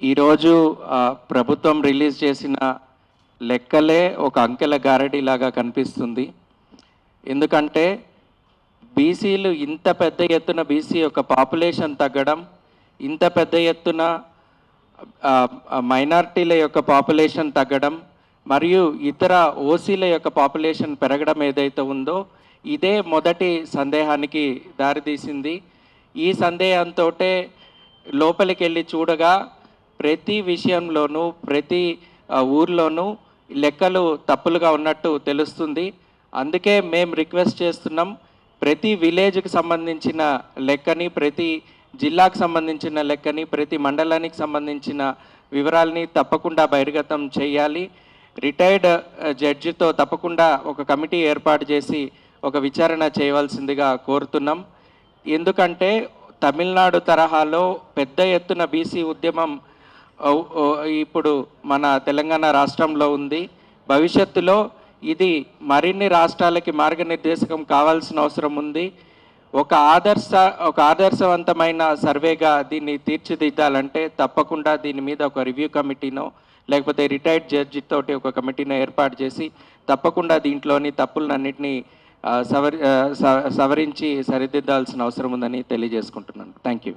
ఈరోజు ప్రభుత్వం రిలీజ్ చేసిన లెక్కలే ఒక అంకెల గారడీలాగా కనిపిస్తుంది. ఎందుకంటే బీసీలు ఇంత పెద్ద ఎత్తున బీసీ యొక్క పాపులేషన్ తగ్గడం, ఇంత పెద్ద ఎత్తున మైనారిటీల యొక్క పాపులేషన్ తగ్గడం, మరియు ఇతర ఓసీల యొక్క పాపులేషన్ పెరగడం ఏదైతే ఉందో ఇదే మొదటి సందేహానికి దారితీసింది. ఈ సందేహంతో లోపలికి వెళ్ళి చూడగా ప్రతి విషయంలోనూ ప్రతి ఊర్లోనూ లెక్కలు తప్పులుగా ఉన్నట్టు తెలుస్తుంది. అందుకే మేము రిక్వెస్ట్ చేస్తున్నాం, ప్రతి విలేజ్కి సంబంధించిన లెక్కని, ప్రతి జిల్లాకు సంబంధించిన లెక్కని, ప్రతి మండలానికి సంబంధించిన వివరాలని తప్పకుండా బహిర్గతం చేయాలి. రిటైర్డ్ జడ్జితో తప్పకుండా ఒక కమిటీ ఏర్పాటు చేసి ఒక విచారణ చేయవలసిందిగా కోరుతున్నాం. ఎందుకంటే తమిళనాడు తరహాలో పెద్ద ఎత్తున బీసీ ఉద్యమం ఇప్పుడు మన తెలంగాణ రాష్ట్రంలో ఉంది. భవిష్యత్తులో ఇది మరిన్ని రాష్ట్రాలకి మార్గనిర్దేశకం కావాల్సిన అవసరం ఉంది. ఒక ఆదర్శవంతమైన సర్వేగా దీన్ని తీర్చిదిద్దాలంటే తప్పకుండా దీని మీద ఒక రివ్యూ కమిటీనో లేకపోతే రిటైర్డ్ జడ్జి తోటి ఒక కమిటీని ఏర్పాటు చేసి తప్పకుండా దీంట్లోని తప్పులన్నింటినీ సవరించి సరిదిద్దాల్సిన అవసరం ఉందని తెలియజేసుకుంటున్నాను. Thank you.